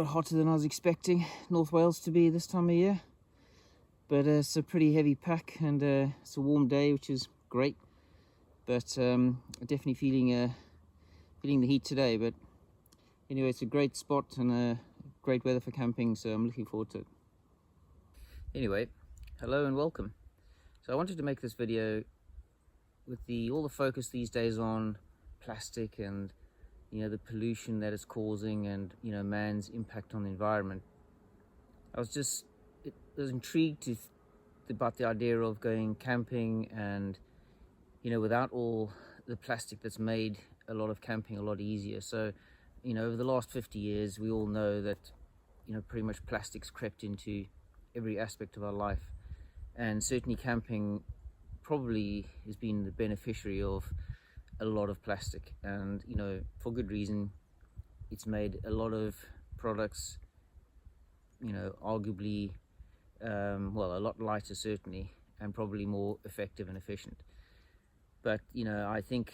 lot hotter than I was expecting North Wales to be this time of year, but it's a pretty heavy pack, and it's a warm day, which is great. But definitely feeling the heat today. But anyway, it's a great spot and great weather for camping, so I'm looking forward to it. Anyway, hello and welcome. So I wanted to make this video with all the focus these days on plastic and the pollution that it's causing, and man's impact on the environment. I was intrigued about the idea of going camping, and without all the plastic that's made a lot of camping a lot easier. So over the last 50 years we all know that pretty much plastic's crept into every aspect of our life, and certainly camping probably has been the beneficiary of a lot of plastic, and for good reason. It's made a lot of products arguably well, a lot lighter certainly, and probably more effective and efficient. But I think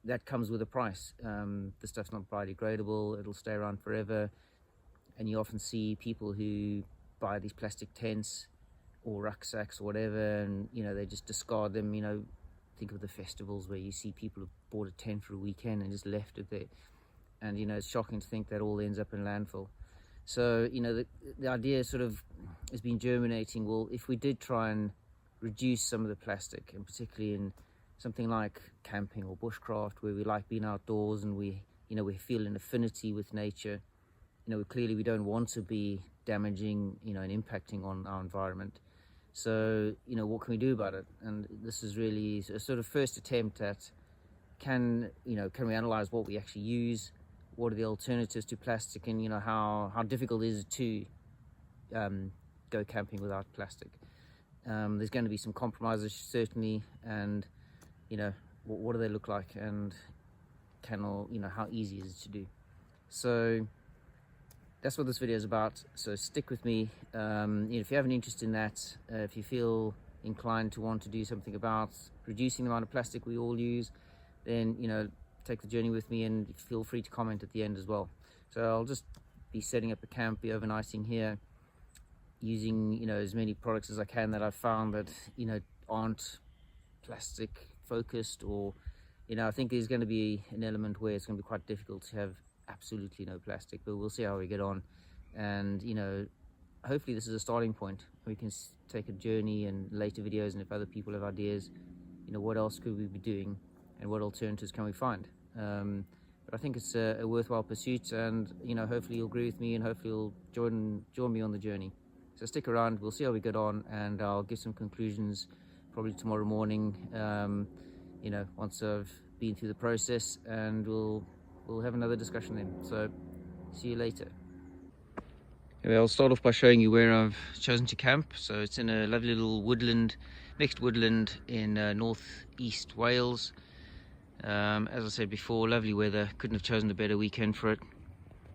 that comes with a price. The stuff's not biodegradable, it'll stay around forever, and you often see people who buy these plastic tents or rucksacks or whatever, and they just discard them. Think of the festivals where you see people have bought a tent for a weekend and just left it there, and it's shocking to think that all ends up in landfill. So the idea sort of has been germinating. Well, if we did try and reduce some of the plastic, and particularly in something like camping or bushcraft, where we like being outdoors and we feel an affinity with nature, clearly we don't want to be damaging and impacting on our environment. So what can we do about it? And this is really a sort of first attempt at can we analyze what we actually use, what are the alternatives to plastic, and how difficult is it to go camping without plastic. There's going to be some compromises certainly, and what do they look like, and how easy is it to do. So that's what this video is about, so stick with me. If you have an interest in that, if you feel inclined to want to do something about reducing the amount of plastic we all use, then take the journey with me, and feel free to comment at the end as well. So I'll just be setting up a camp, be overnighting here, using as many products as I can that I've found that aren't plastic focused, or I think there's going to be an element where it's going to be quite difficult to have absolutely no plastic, but we'll see how we get on. And hopefully this is a starting point. We can take a journey and later videos, and if other people have ideas, what else could we be doing and what alternatives can we find. But I think it's a worthwhile pursuit, and hopefully you'll agree with me, and hopefully you'll join me on the journey. So stick around, we'll see how we get on, and I'll give some conclusions probably tomorrow morning, once I've been through the process, and we'll have another discussion then. So see you later. Anyway, I'll start off by showing you where I've chosen to camp. So it's in a lovely little woodland, mixed woodland in northeast Wales. As I said before, lovely weather. Couldn't have chosen a better weekend for it,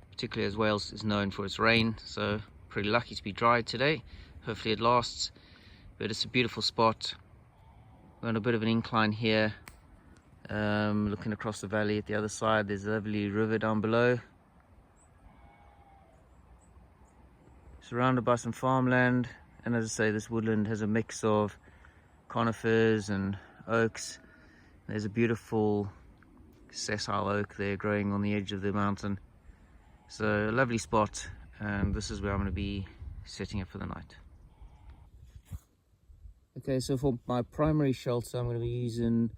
particularly as Wales is known for its rain. So pretty lucky to be dry today. Hopefully it lasts, but it's a beautiful spot. We're on a bit of an incline here, looking across the valley. At the other side there's a lovely river down below, surrounded by some farmland. And as I say, this woodland has a mix of conifers and oaks. There's a beautiful sessile oak there growing on the edge of the mountain. So a lovely spot, and this is where I'm going to be setting up for the night. Okay, so for my primary shelter I'm going to be using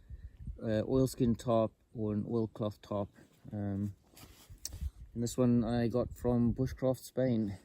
oilskin tarp or an oilcloth tarp, and this one I got from Bushcraft, Spain.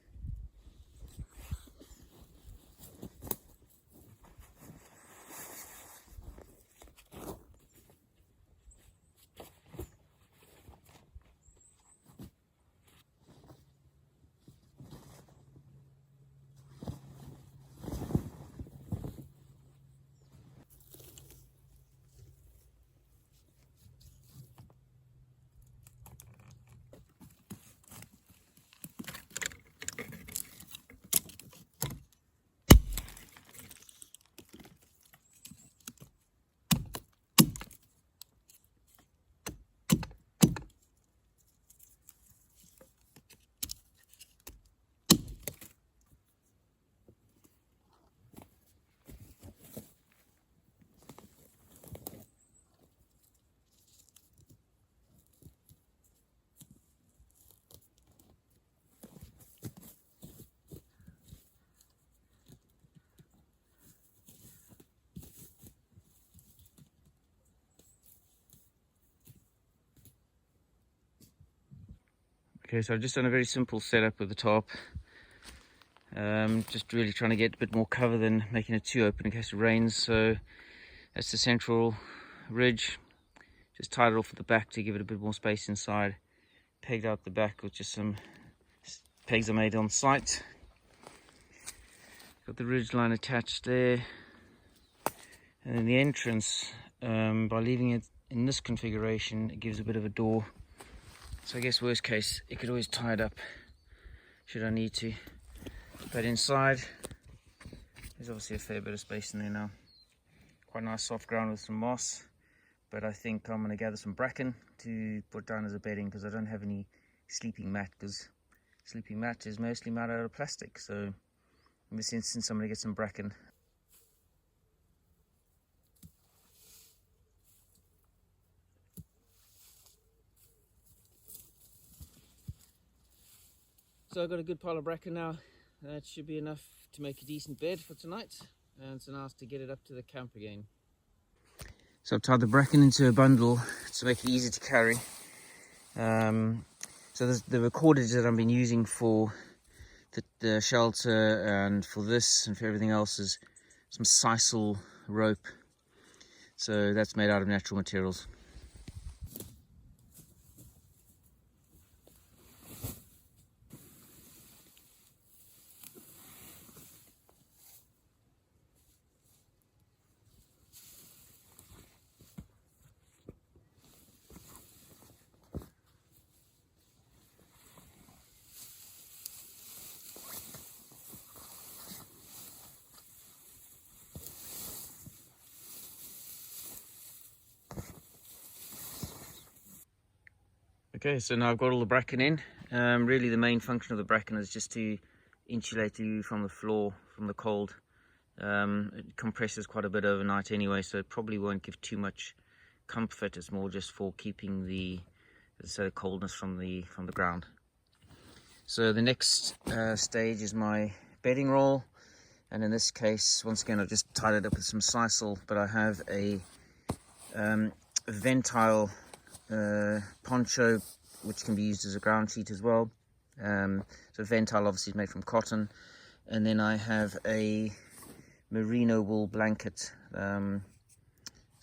Okay, so I've just done a very simple setup with the tarp. Just really trying to get a bit more cover than making it too open in case it rains. So that's the central ridge. Just tied it off at the back to give it a bit more space inside. Pegged out the back with just some pegs I made on site. Got the ridge line attached there. And then the entrance, by leaving it in this configuration, it gives a bit of a door. So I guess worst case, it could always tie it up should I need to. But inside, there's obviously a fair bit of space in there now. Quite nice soft ground with some moss. But I think I'm going to gather some bracken to put down as a bedding because I don't have any sleeping mat, because sleeping mat is mostly made out of plastic. So in this instance, I'm going to get some bracken. So I've got a good pile of bracken now. That should be enough to make a decent bed for tonight. And so now it's to get it up to the camp again. So I've tied the bracken into a bundle to make it easy to carry. So the cordage that I've been using for the shelter and for this and for everything else is some sisal rope. So that's made out of natural materials. Okay, so now I've got all the bracken in. Really the main function of the bracken is just to insulate you from the floor, from the cold. It compresses quite a bit overnight anyway, so it probably won't give too much comfort. It's more just for keeping the coldness from the ground. So the next stage is my bedding roll, and in this case, once again, I've just tied it up with some sisal, but I have a ventile poncho which can be used as a ground sheet as well. So ventile obviously is made from cotton, and then I have a merino wool blanket, so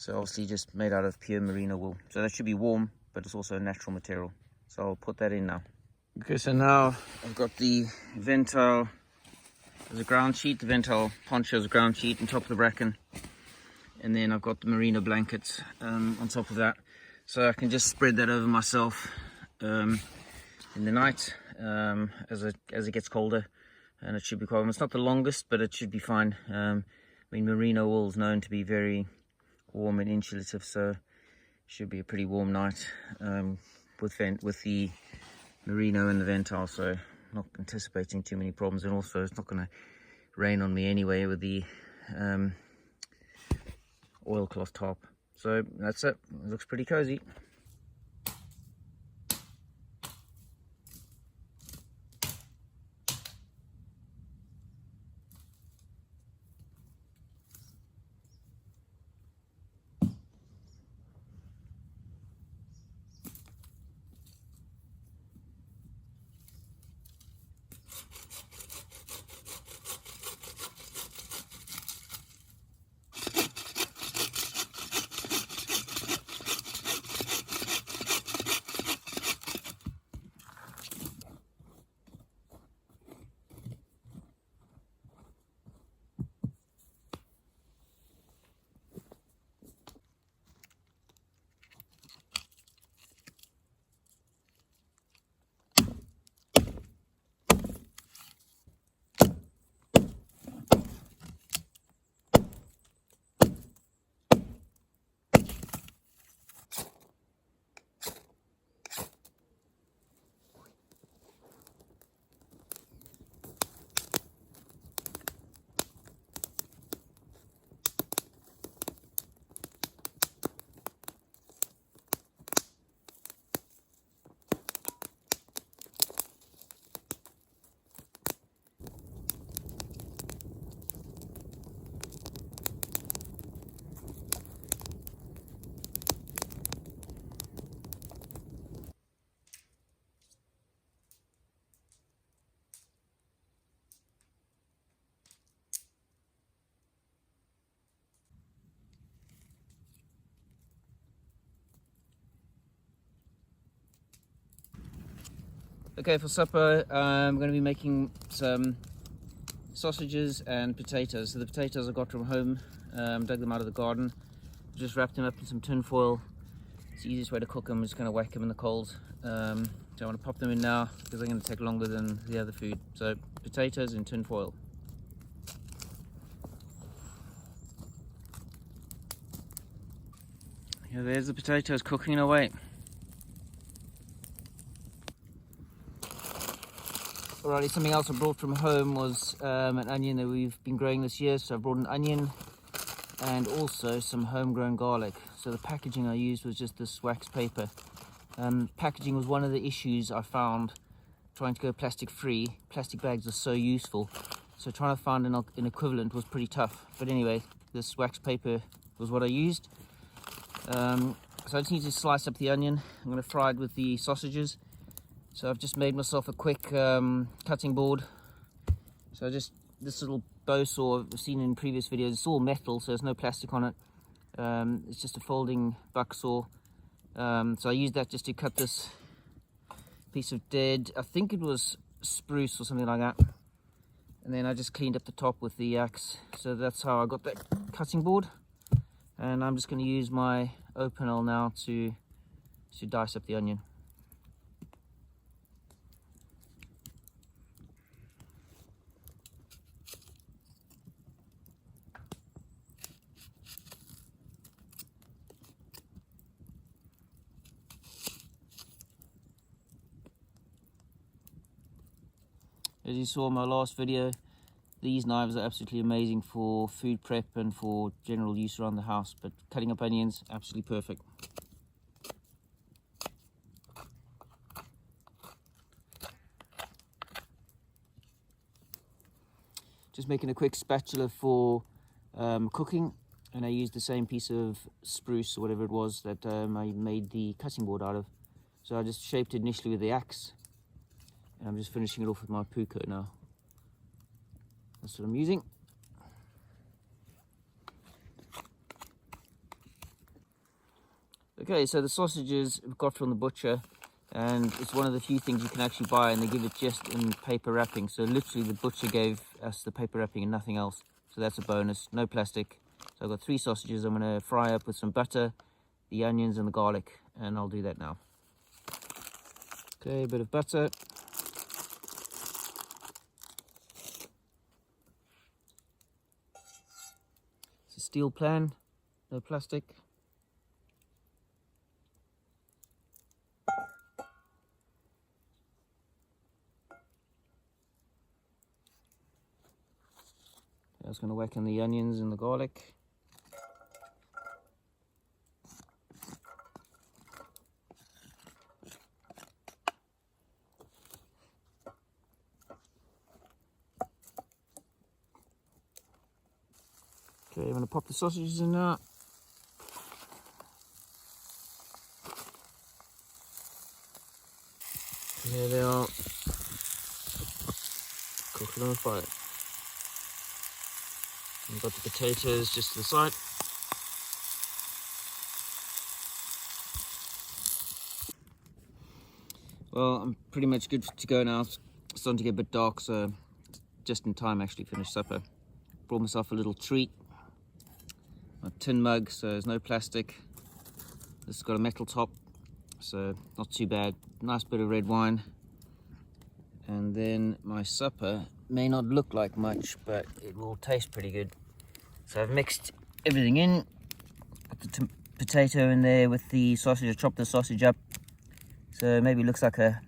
obviously just made out of pure merino wool, so that should be warm, but it's also a natural material. So I'll put that in now. Okay, so now I've got the ventile as a ground sheet, the ventile poncho as a ground sheet on top of the bracken, and then I've got the merino blanket on top of that. So I can just spread that over myself in the night as it gets colder, and it should be quite warm. It's not the longest, but it should be fine. I mean, merino wool is known to be very warm and insulative, so it should be a pretty warm night with the merino and the ventile. So not anticipating too many problems, and also it's not going to rain on me anyway with the oilcloth top. So that's it. It looks pretty cozy. Okay, for supper, I'm going to be making some sausages and potatoes. So the potatoes I got from home, dug them out of the garden, just wrapped them up in some tin foil. It's the easiest way to cook them, just kind of whack them in the coals. So I want to pop them in now because they're going to take longer than the other food. So potatoes in tin foil. Yeah, there's the potatoes cooking away. Alrighty, something else I brought from home was an onion that we've been growing this year. So I brought an onion and also some homegrown garlic. So the packaging I used was just this wax paper. Packaging was one of the issues I found trying to go plastic free. Plastic bags are so useful, so trying to find an equivalent was pretty tough. But anyway, this wax paper was what I used. So I just need to slice up the onion. I'm going to fry it with the sausages. So I've just made myself a quick cutting board. So this little bow saw I've seen in previous videos, it's all metal, so there's no plastic on it. It's just a folding buck saw. So I used that just to cut this piece of dead, I think it was spruce or something like that. And then I just cleaned up the top with the axe. So that's how I got that cutting board. And I'm just going to use my Opinel now to dice up the onion. As you saw in my last video, these knives are absolutely amazing for food prep and for general use around the house, but cutting up onions, absolutely perfect. Just making a quick spatula for cooking, and I used the same piece of spruce or whatever it was that I made the cutting board out of. So I just shaped it initially with the axe, and I'm just finishing it off with my puukko now. That's what I'm using. Okay, so the sausages we've got from the butcher, and it's one of the few things you can actually buy, and they give it just in paper wrapping. So literally the butcher gave us the paper wrapping and nothing else. So that's a bonus, no plastic. So I've got 3 sausages I'm going to fry up with some butter, the onions and the garlic, and I'll do that now. Okay, a bit of butter. It's a steel pan, no plastic. I was going to whack in the onions and the garlic. Okay, I'm going to pop the sausages in now. There they are, cooking on the fire. We've got the potatoes just to the side. Well, I'm pretty much good to go now. It's starting to get a bit dark, so just in time actually finished supper. Brought myself a little treat. A tin mug, so there's no plastic. This has got a metal top, so not too bad. Nice bit of red wine. And then my supper may not look like much, but it will taste pretty good. So I've mixed everything in. Put the potato in there with the sausage. I chopped the sausage up, so maybe it looks like a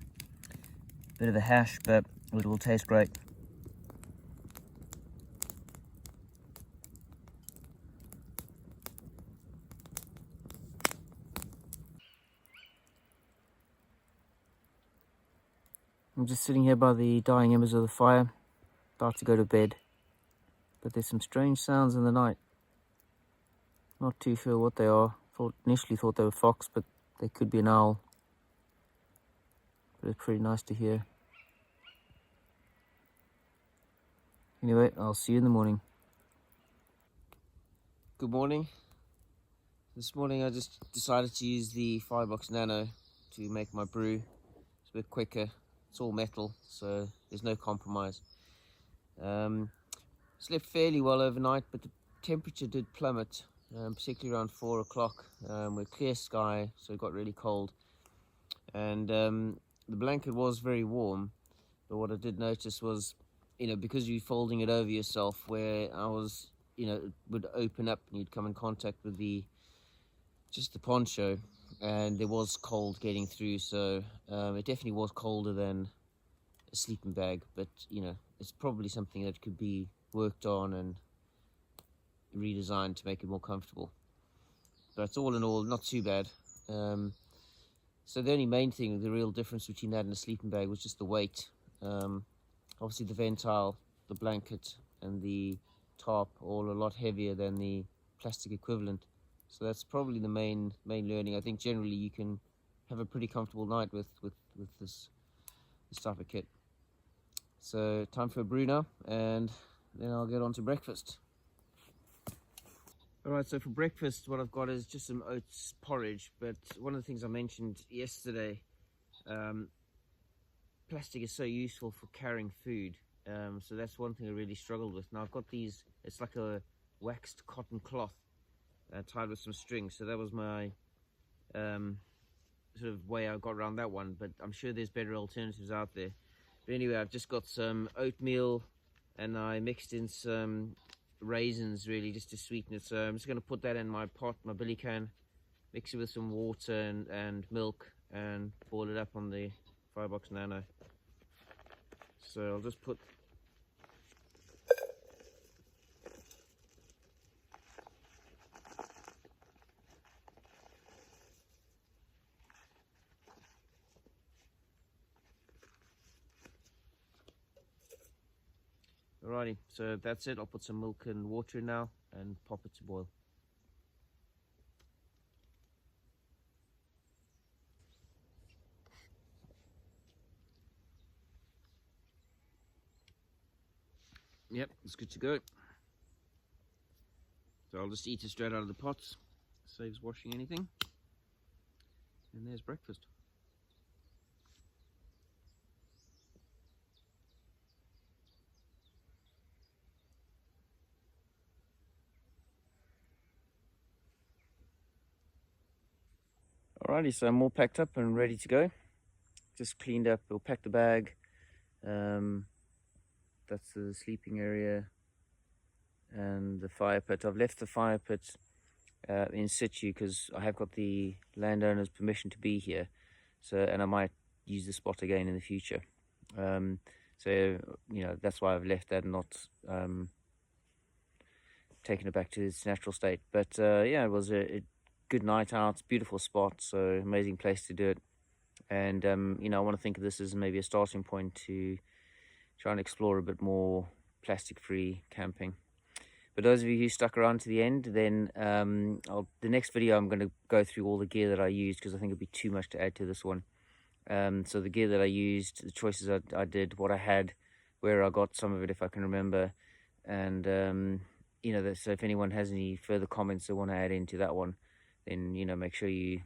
bit of a hash, but it will taste great. I'm just sitting here by the dying embers of the fire, about to go to bed. But there's some strange sounds in the night. Not too sure what they are. Initially thought they were fox, but they could be an owl. But it's pretty nice to hear. Anyway, I'll see you in the morning. Good morning. This morning I just decided to use the Firebox Nano to make my brew. It's a bit quicker, It's all metal, so there's no compromise. Slept fairly well overnight, but the temperature did plummet, particularly around 4 o'clock. With clear sky, so it got really cold. And the blanket was very warm, but what I did notice was, because you're folding it over yourself, where I was, it would open up and you'd come in contact with just the poncho, and there was cold getting through, so it definitely was colder than a sleeping bag, but it's probably something that could be worked on and redesigned to make it more comfortable. But all in all, not too bad. So the only main thing, the real difference between that and a sleeping bag was just the weight. Obviously the ventile, the blanket and the tarp all a lot heavier than the plastic equivalent. So that's probably the main learning. I think generally you can have a pretty comfortable night with this type of kit. So time for a brew now, and then I'll get on to breakfast. Alright, so for breakfast what I've got is just some oats porridge, but one of the things I mentioned yesterday, plastic is so useful for carrying food, so that's one thing I really struggled with. Now I've got these, it's like a waxed cotton cloth tied with some string, so that was my sort of way I got around that one, but I'm sure there's better alternatives out there. But anyway, I've just got some oatmeal and I mixed in some raisins really just to sweeten it. So I'm just going to put that in my pot, my billy can, mix it with some water and milk, and boil it up on the Firebox Nano. So I'll just put alrighty, so that's it. I'll put some milk and water in now and pop it to boil. Yep, it's good to go. So I'll just eat it straight out of the pot, saves washing anything. And there's breakfast. Alrighty, so I'm all packed up and ready to go. Just cleaned up, we'll pack the bag. That's the sleeping area and the fire pit. I've left the fire pit in situ because I have got the landowner's permission to be here. And I might use the spot again in the future. That's why I've left that and not taken it back to its natural state. But yeah, it was a good night out, beautiful spot, so amazing place to do it. And I want to think of this as maybe a starting point to try and explore a bit more plastic-free camping. For those of you who stuck around to the end, then the next video I'm going to go through all the gear that I used, because I think it'd be too much to add to this one. So the gear that I used, the choices I did, what I had, where I got some of it if I can remember, and so if anyone has any further comments they want to add into that one, then make sure you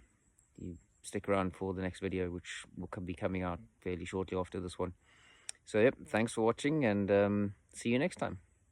stick around for the next video, which will be coming out fairly shortly after this one. So yep, thanks for watching, and see you next time.